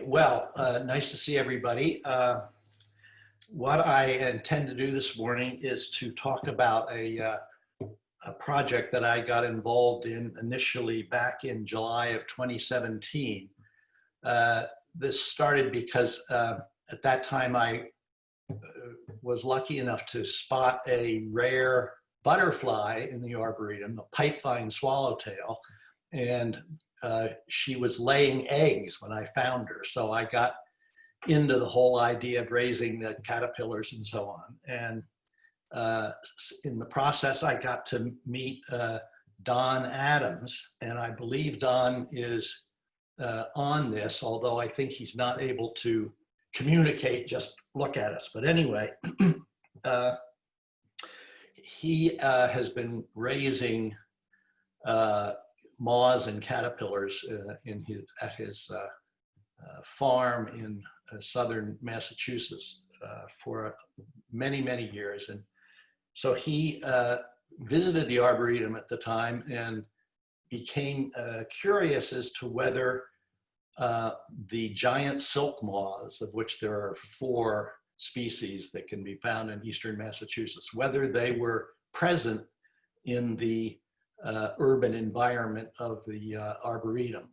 Well, nice to see everybody. What I intend to do this morning is to talk about a project that I got involved in initially back in July of 2017. This started because at that time I was lucky enough to spot a rare butterfly in the Arboretum, a pipevine swallowtail, and she was laying eggs when I found her. So I got into the whole idea of raising the caterpillars and so on. And in the process, I got to meet Don Adams, and I believe Don is on this, although I think he's not able to communicate, just look at us. But anyway, he has been raising moths and caterpillars at his farm in southern Massachusetts for many, many years. And so he visited the Arboretum at the time and became curious as to whether the giant silk moths, of which there are 4 species that can be found in eastern Massachusetts, whether they were present in the urban environment of the Arboretum.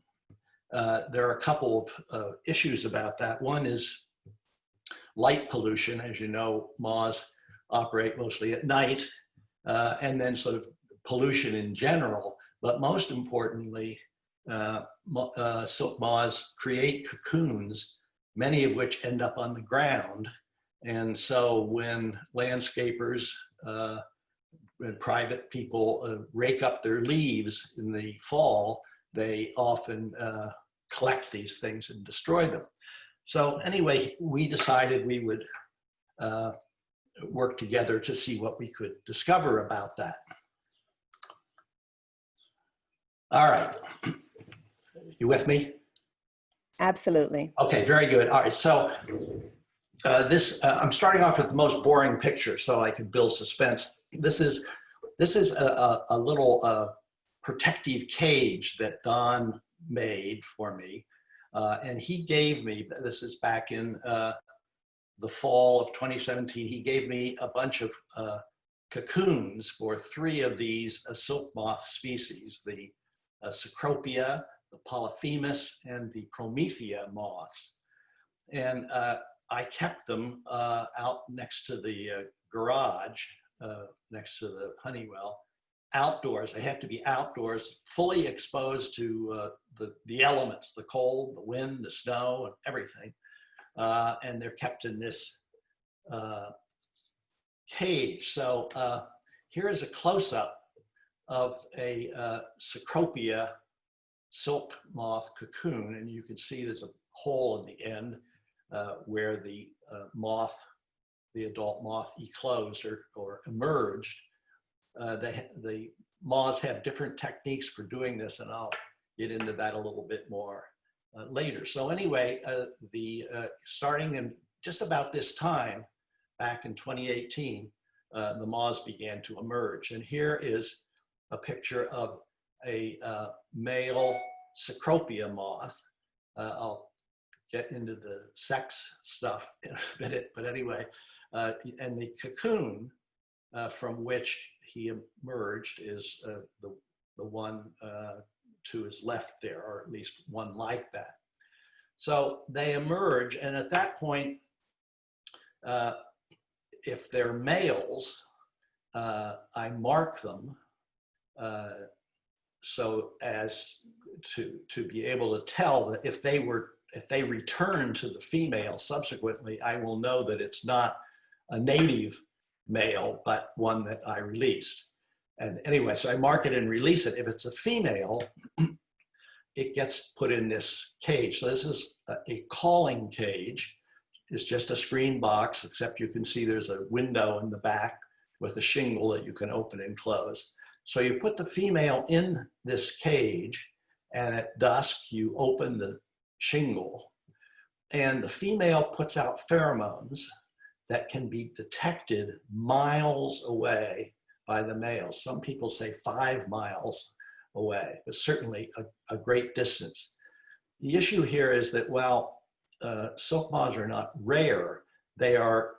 There are a couple of issues about that. One is light pollution. As you know, moths operate mostly at night, and then sort of pollution in general. But most importantly, silk moths create cocoons, many of which end up on the ground. And so when landscapers and private people rake up their leaves in the fall, they often collect these things and destroy them. So anyway, we decided we would work together to see what we could discover about that. All right, you with me? Absolutely. Okay, very good. All right, so I'm starting off with the most boring picture so I can build suspense. This is a little protective cage that Don made for me, and he gave me, this is back in the fall of 2017, he gave me a bunch of cocoons for 3 of these silk moth species, the Cecropia, the Polyphemus, and the Promethea moths. And I kept them out next to the garage, next to the Honeywell, outdoors. They have to be outdoors, fully exposed to the elements, the cold, the wind, the snow, and everything. And they're kept in this cage. So here is a close-up of a Cecropia silk moth cocoon, and you can see there's a hole in the end where the adult moth eclosed or emerged. The moths have different techniques for doing this, and I'll get into that a little bit more later. So anyway, starting in just about this time, back in 2018, the moths began to emerge. And here is a picture of a male Cecropia moth. I'll get into the sex stuff in a minute, but anyway, and the cocoon from which he emerged is the one to his left there, or at least one like that. So they emerge, and at that point, if they're males, I mark them so as to be able to tell that if they return to the female subsequently, I will know that it's not a native male, but one that I released. And anyway, so I mark it and release it. If it's a female, it gets put in this cage. So this is a calling cage. It's just a screen box, except you can see there's a window in the back with a shingle that you can open and close. So you put the female in this cage, and at dusk, you open the shingle, and the female puts out pheromones that can be detected miles away by the male. Some people say 5 miles away, but certainly a great distance. The issue here is that, well, silk moths are not rare. They are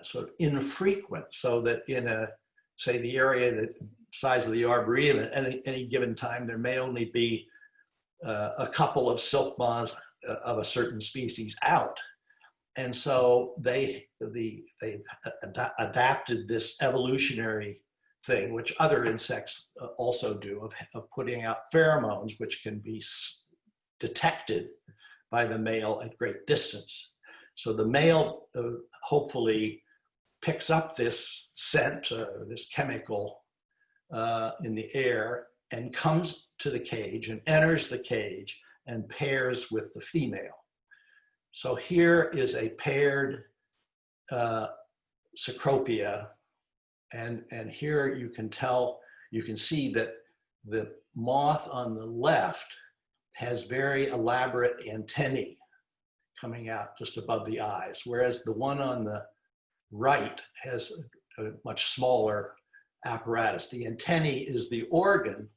sort of infrequent, so that in say the area, the size of the Arboretum, at any given time, there may only be a couple of silk moths of a certain species out. And so they've adapted this evolutionary thing, which other insects also do, of putting out pheromones, which can be detected by the male at great distance. So the male hopefully picks up this scent, this chemical in the air, and comes to the cage and enters the cage and pairs with the female. So here is a paired Cecropia, and here you can see that the moth on the left has very elaborate antennae coming out just above the eyes, whereas the one on the right has a much smaller apparatus. The antennae is the organ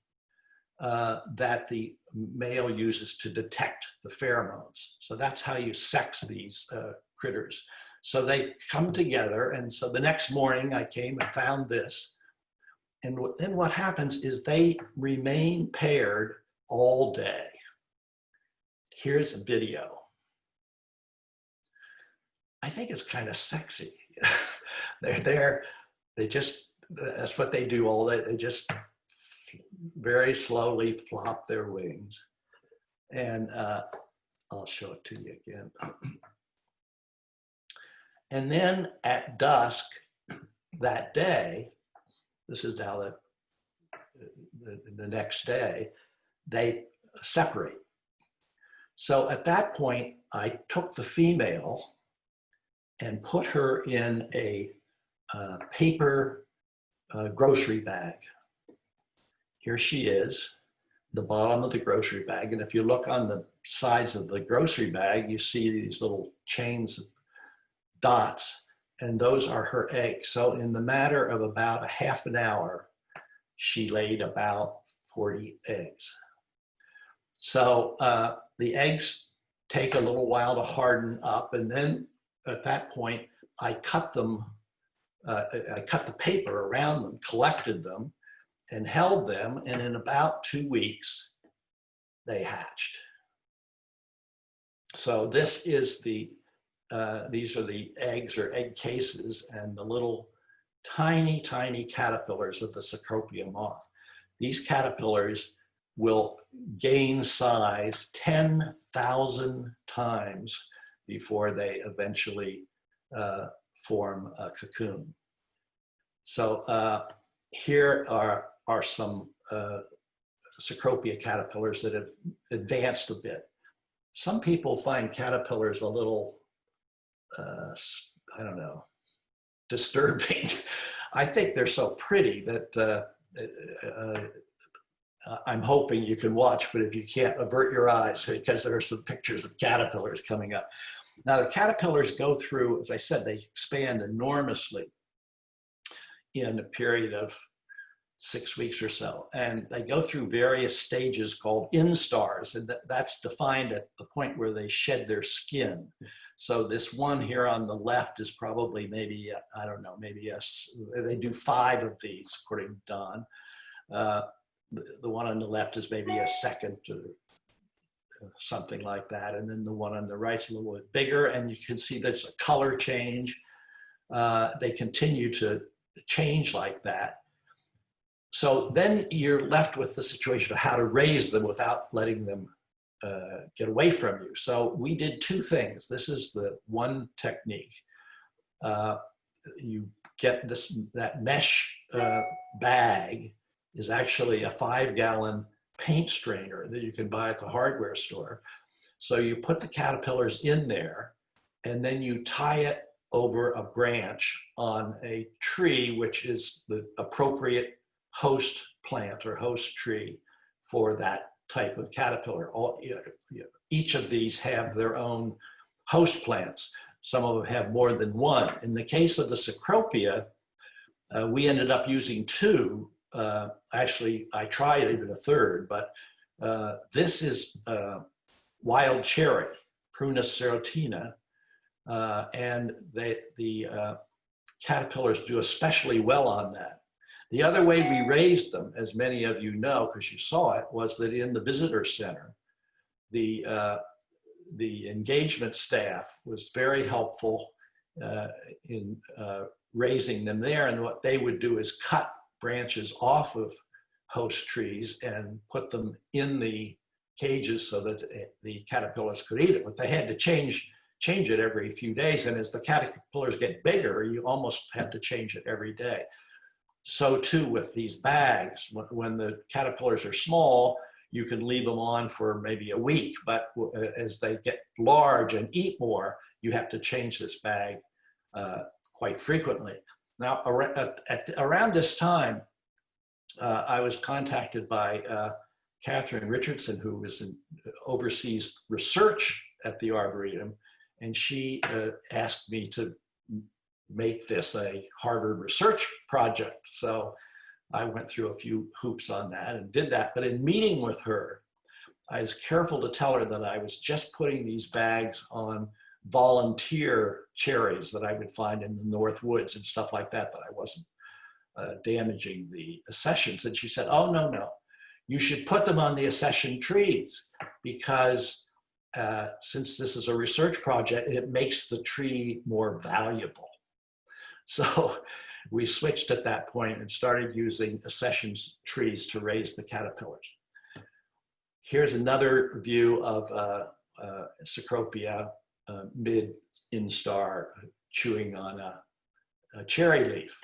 that the male uses to detect the pheromones. So that's how you sex these critters. So they come together, and so the next morning I came and found this. And then what happens is they remain paired all day. Here's a video. I think it's kind of sexy. They're there, that's what they do all day. They just very slowly flop their wings. And I'll show it to you again. And then at dusk that day, this is now the next day, they separate. So at that point, I took the female and put her in a paper grocery bag. Here she is, the bottom of the grocery bag. And if you look on the sides of the grocery bag, you see these little chains of dots, and those are her eggs. So in the matter of about a half an hour, she laid about 40 eggs. So the eggs take a little while to harden up, and then at that point, I cut them, I cut the paper around them, collected them, and held them, and in about 2 weeks, they hatched. So this is these are the eggs or egg cases and the little tiny, tiny caterpillars of the Cecropia moth. These caterpillars will gain size 10,000 times before they eventually form a cocoon. So here are some Cecropia caterpillars that have advanced a bit. Some people find caterpillars a little, I don't know, disturbing. I think they're so pretty that I'm hoping you can watch, but if you can't, avert your eyes, because there are some pictures of caterpillars coming up. Now the caterpillars go through, as I said, they expand enormously in a period of 6 weeks or so. And they go through various stages called instars, and that's defined at the point where they shed their skin. So this one here on the left is probably maybe, I don't know, maybe they do 5 of these, according to Don. The one on the left is maybe a second or something like that. And then the one on the right is a little bit bigger, and you can see there's a color change. They continue to change like that. So then you're left with the situation of how to raise them without letting them get away from you. So we did 2 things. This is the one technique. You get that mesh bag is actually a 5-gallon paint strainer that you can buy at the hardware store. So you put the caterpillars in there, and then you tie it over a branch on a tree, which is the appropriate host plant or host tree for that type of caterpillar. Each of these have their own host plants. Some of them have more than one. In the case of the Cecropia, we ended up using 2. Actually, I tried even a 3rd, but this is wild cherry. Prunus serotina, and the caterpillars do especially well on that. The other way we raised them, as many of you know, because you saw it, was that in the visitor center, the engagement staff was very helpful in raising them there. And what they would do is cut branches off of host trees and put them in the cages so that the caterpillars could eat it. But they had to change it every few days. And as the caterpillars get bigger, you almost have to change it every day. So too with these bags. When the caterpillars are small, you can leave them on for maybe a week, but as they get large and eat more, you have to change this bag quite frequently. Now, around this time, I was contacted by Catherine Richardson, who oversees research at the Arboretum, and she asked me to make this a Harvard research project. So I went through a few hoops on that and did that. But in meeting with her, I was careful to tell her that I was just putting these bags on volunteer cherries that I would find in the North Woods and stuff like that, that I wasn't damaging the accessions. And she said, oh, no, you should put them on the accession trees because since this is a research project, it makes the tree more valuable. So we switched at that point and started using accession trees to raise the caterpillars. Here's another view of Cecropia mid-instar chewing on a cherry leaf.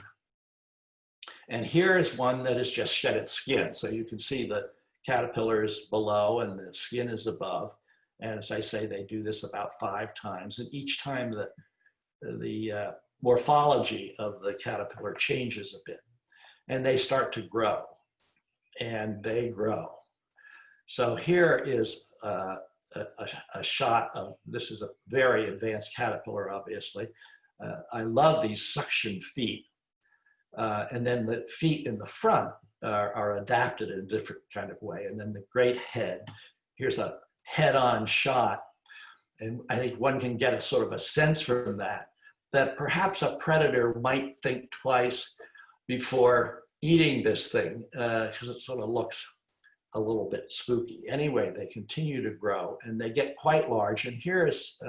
And here is one that has just shed its skin. So you can see the caterpillar is below and the skin is above. And as I say, they do this about 5 times. And each time the morphology of the caterpillar changes a bit. And they start to grow. And they grow. So here is a shot of, this is a very advanced caterpillar, obviously. I love these suction feet. And then the feet in the front are adapted in a different kind of way. And then the great head. Here's a head-on shot. And I think one can get a sort of a sense from that perhaps a predator might think twice before eating this thing because it sort of looks a little bit spooky. Anyway, they continue to grow and they get quite large. And here is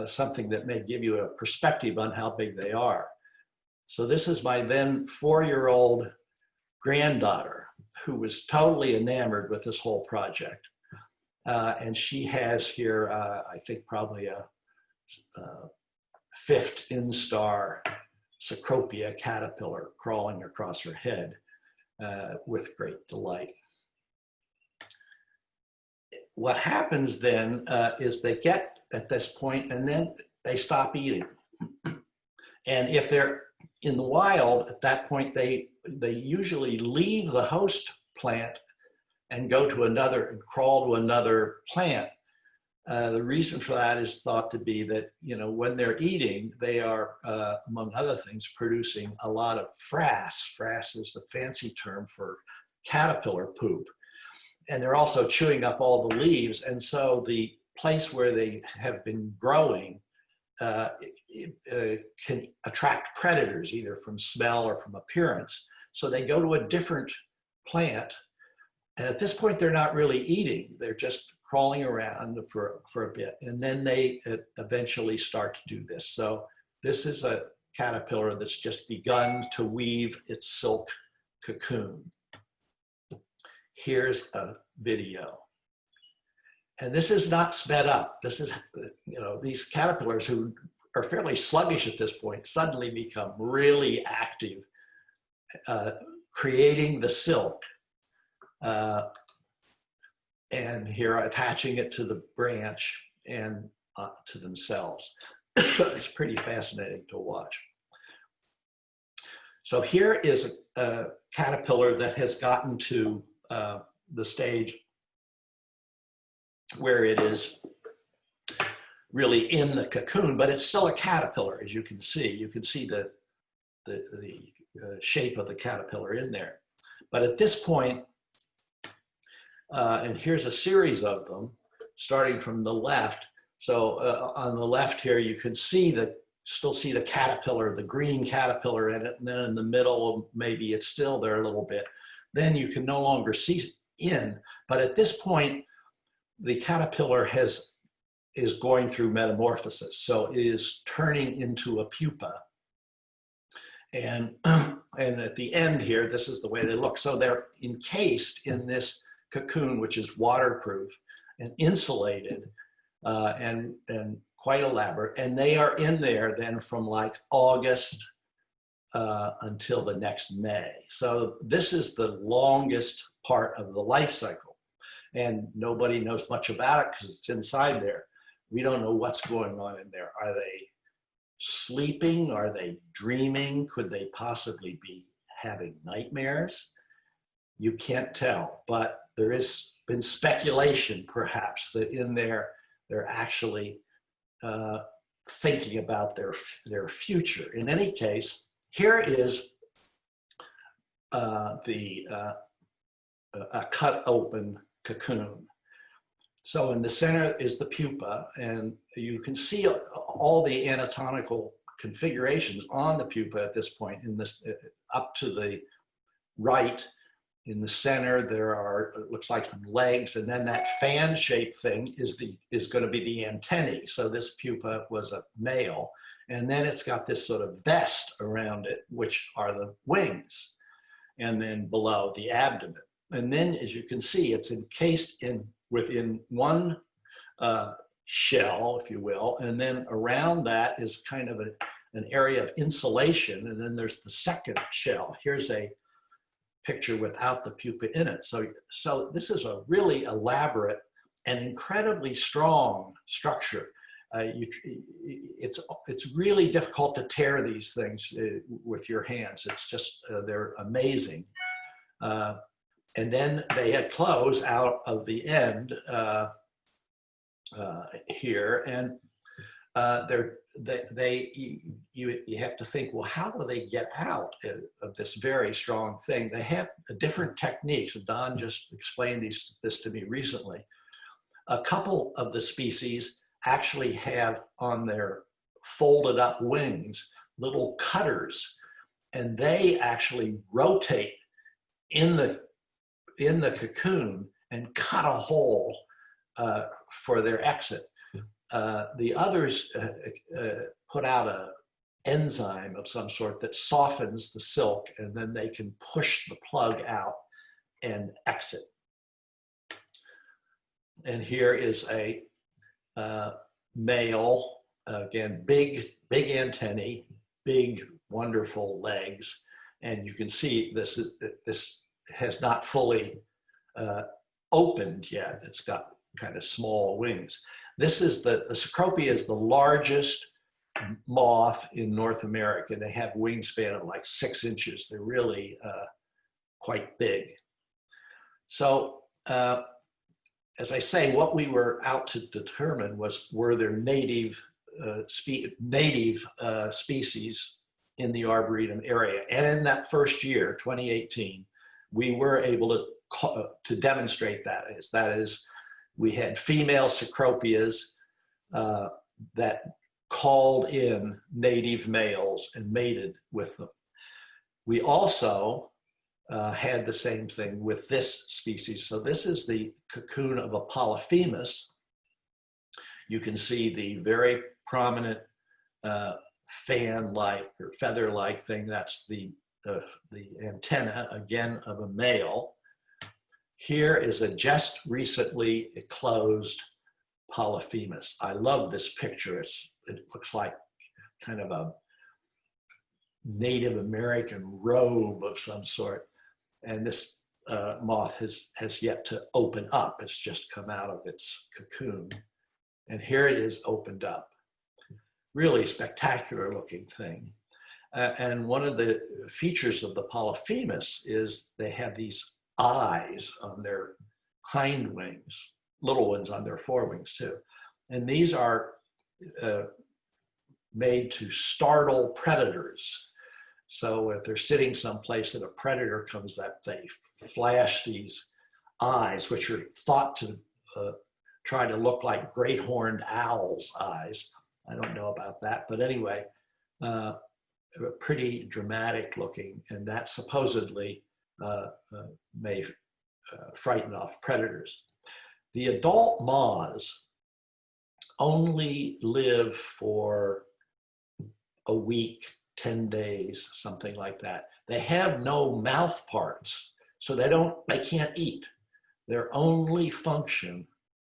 something that may give you a perspective on how big they are. So this is my then 4-year-old granddaughter who was totally enamored with this whole project. And she has here, I think probably a 5th instar Cecropia caterpillar crawling across her head with great delight. What happens then is they get at this point and then they stop eating. And if they're in the wild, at that point, they usually leave the host plant and go to another and crawl to another plant. The reason for that is thought to be that, you know, when they're eating, they are, among other things, producing a lot of frass. Frass is the fancy term for caterpillar poop. And they're also chewing up all the leaves. And so the place where they have been growing can attract predators, either from smell or from appearance. So they go to a different plant. And at this point, they're not really eating. They're just crawling around for a bit. And then they eventually start to do this. So this is a caterpillar that's just begun to weave its silk cocoon. Here's a video. And this is not sped up. This is, you know, these caterpillars who are fairly sluggish at this point suddenly become really active, creating the silk. And here attaching it to the branch and to themselves. It's pretty fascinating to watch. So here is a caterpillar that has gotten to the stage where it is really in the cocoon, but it's still a caterpillar, as you can see. You can see the shape of the caterpillar in there. But at this point, and here's a series of them, starting from the left, So on the left here, you can see still see the caterpillar, the green caterpillar in it, and then in the middle, maybe it's still there a little bit. Then you can no longer see in, but at this point, the caterpillar is going through metamorphosis. So it is turning into a pupa. And at the end here, this is the way they look. So they're encased in this cocoon, which is waterproof and insulated and quite elaborate. And they are in there then from like August until the next May. So this is the longest part of the life cycle. And nobody knows much about it because it's inside there. We don't know what's going on in there. Are they sleeping? Are they dreaming? Could they possibly be having nightmares? You can't tell, but there has been speculation perhaps that in there they're actually thinking about their future. In any case, here is a cut open cocoon. So in the center is the pupa, and you can see all the anatomical configurations on the pupa at this point. In this, up to the right, in the center, there are, it looks like some legs, and then that fan-shaped thing is going to be the antennae. So this pupa was a male, and then it's got this sort of vest around it, which are the wings, and then below the abdomen. And then, as you can see, it's encased within one shell, if you will, and then around that is kind of an area of insulation, and then there's the second shell. Here's a picture without the pupa in it. So this is a really elaborate and incredibly strong structure. It's really difficult to tear these things with your hands. It's just, they're amazing. And then they had clothes out of the end here, and you have to think, well, how do they get out of this very strong thing? They have different techniques. Don just explained this to me recently. A couple of the species actually have on their folded up wings little cutters, and they actually rotate in the cocoon and cut a hole for their exit. The others put out an enzyme of some sort that softens the silk, and then they can push the plug out and exit. And here is a male, again, big antennae, big, wonderful legs. And you can see this has not fully opened yet. It's got kind of small wings. This is the Cecropia is the largest moth in North America. They have wingspan of like 6 inches. They're really quite big. So as I say, what we were out to determine were there native species in the Arboretum area. And in that first year, 2018, we were able to demonstrate that. That is, we had female Cecropias that called in native males and mated with them. We also had the same thing with this species. So this is the cocoon of a Polyphemus. You can see the very prominent fan-like or feather-like thing. That's the antenna, again, of a male. Here is a just recently closed Polyphemus. I love this picture. It looks like kind of a Native American robe of some sort. And this moth has yet to open up. It's just come out of its cocoon. And here it is opened up. Really spectacular looking thing. And one of the features of the Polyphemus is they have these eyes on their hind wings, little ones on their forewings too. And these are made to startle predators. So if they're sitting someplace and a predator comes up, they flash these eyes, which are thought to try to look like great horned owl's eyes. I don't know about that, but anyway, pretty dramatic looking, and that supposedly may frighten off predators. The adult moths only live for a week, 10 days, something like that. They have no mouth parts, so they can't eat. Their only function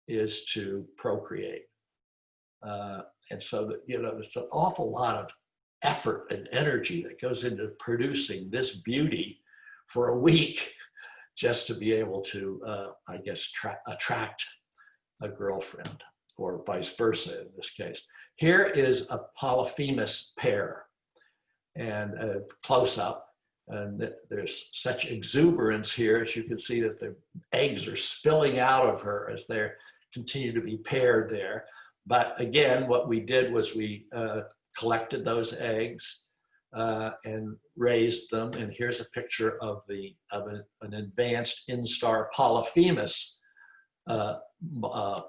is to procreate. And so, there's an awful lot of effort and energy that goes into producing this beauty for a week just to be able to, I guess, attract a girlfriend, or vice versa in this case. Here is a Polyphemus pair, and a close-up, and there's such exuberance here, as you can see that the eggs are spilling out of her as they continue to be paired there. But again, what we did was we collected those eggs and raised them. And here's a picture of an advanced instar Polyphemus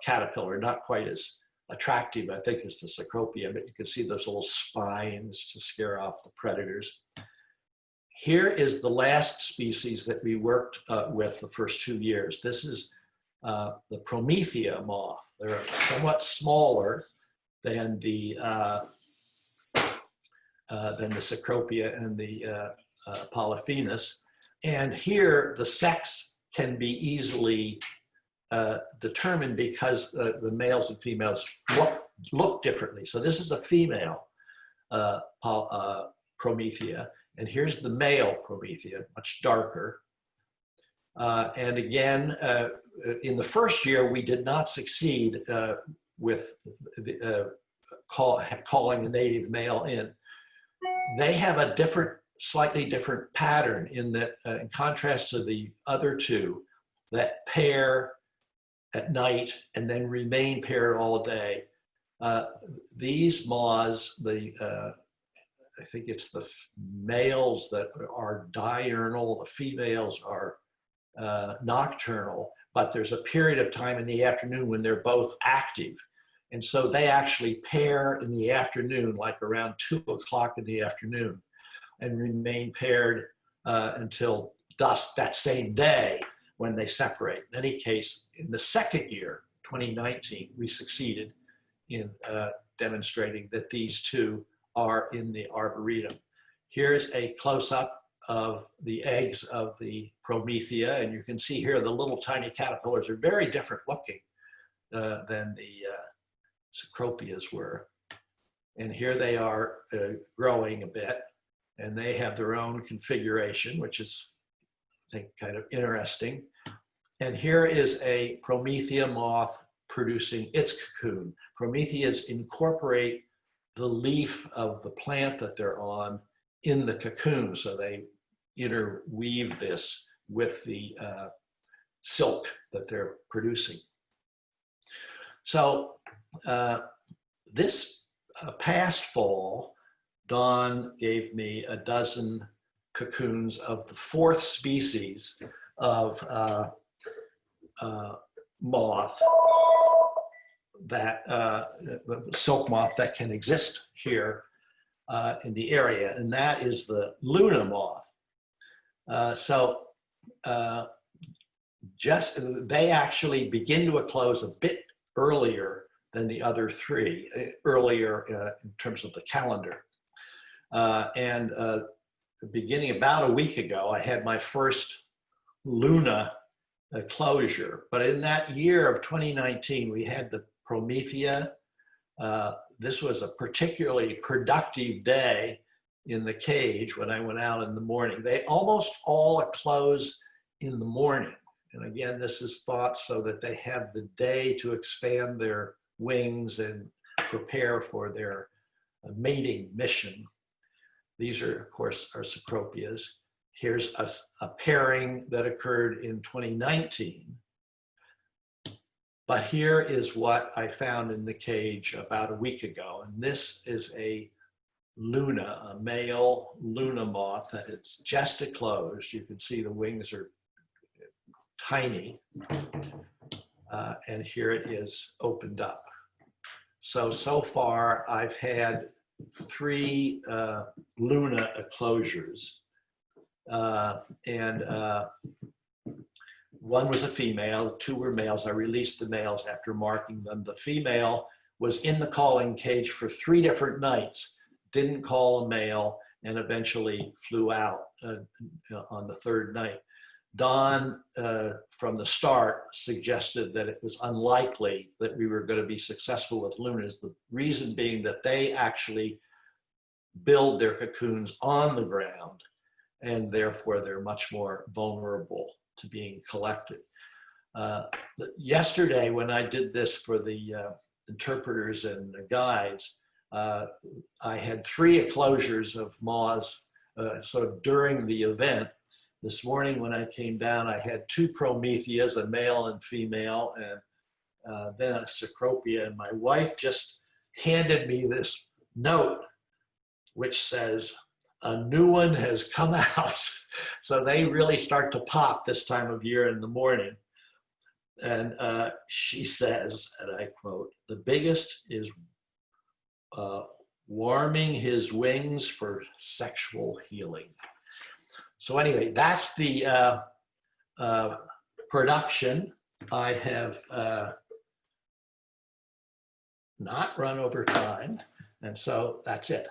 caterpillar, not quite as attractive, I think, as the Cecropia, but you can see those little spines to scare off the predators. Here is the last species that we worked with the first 2 years. This is the Promethea moth. They're somewhat smaller than the Cecropia and the Polyphemus. And here the sex can be easily determined because the males and females look differently. So this is a female Promethea, and here's the male Promethea, much darker. And again, in the first year, we did not succeed with calling the native male in. They have a slightly different pattern in that, in contrast to the other two that pair at night and then remain paired all day. These moths, I think it's the males that are diurnal, the females are nocturnal, but there's a period of time in the afternoon when they're both active. And so they actually pair in the afternoon, like around 2 o'clock in the afternoon, and remain paired until dusk that same day when they separate. In any case, in the second year, 2019, we succeeded in demonstrating that these two are in the Arboretum. Here's a close-up of the eggs of the Promethea, and you can see here the little tiny caterpillars are very different looking than the Cecropias were. And here they are growing a bit, and they have their own configuration, which is, I think, kind of interesting. And here is a Promethea moth producing its cocoon. Prometheas incorporate the leaf of the plant that they're on in the cocoon, so they interweave this with the silk that they're producing. So this past fall, Dawn gave me a dozen cocoons of the 4th species of moth, that silk moth that can exist here in the area, and that is the Luna moth. They actually begin to close a bit earlier than the other 3, earlier in terms of the calendar. Beginning about a week ago, I had my first Luna closure. But in that year of 2019, we had the Promethea. This was a particularly productive day in the cage when I went out in the morning. They almost all close in the morning. And again, this is thought so that they have the day to expand their wings and prepare for their mating mission. These are, of course, our Cecropias. Here's a pairing that occurred in 2019. But here is what I found in the cage about a week ago. And this is a Luna, a male Luna moth that it's just closed. You can see the wings are tiny. And here it is opened up. So far I've had 3 Luna eclosures. And one was a female, 2 were males. I released the males after marking them. The female was in the calling cage for 3 different nights, didn't call a male, and eventually flew out on the 3rd night. Don, from the start, suggested that it was unlikely that we were going to be successful with Lunas, the reason being that they actually build their cocoons on the ground, and therefore they're much more vulnerable to being collected. Yesterday, when I did this for the interpreters and the guides, I had 3 eclosures of moths sort of during the event. This morning when I came down, I had 2 Prometheas, a male and female, and then a Cecropia. And my wife just handed me this note which says, "A new one has come out." So they really start to pop this time of year in the morning. And she says, and I quote, "The biggest is warming his wings for sexual healing." So anyway, that's the production. I have not run over time, and so that's it.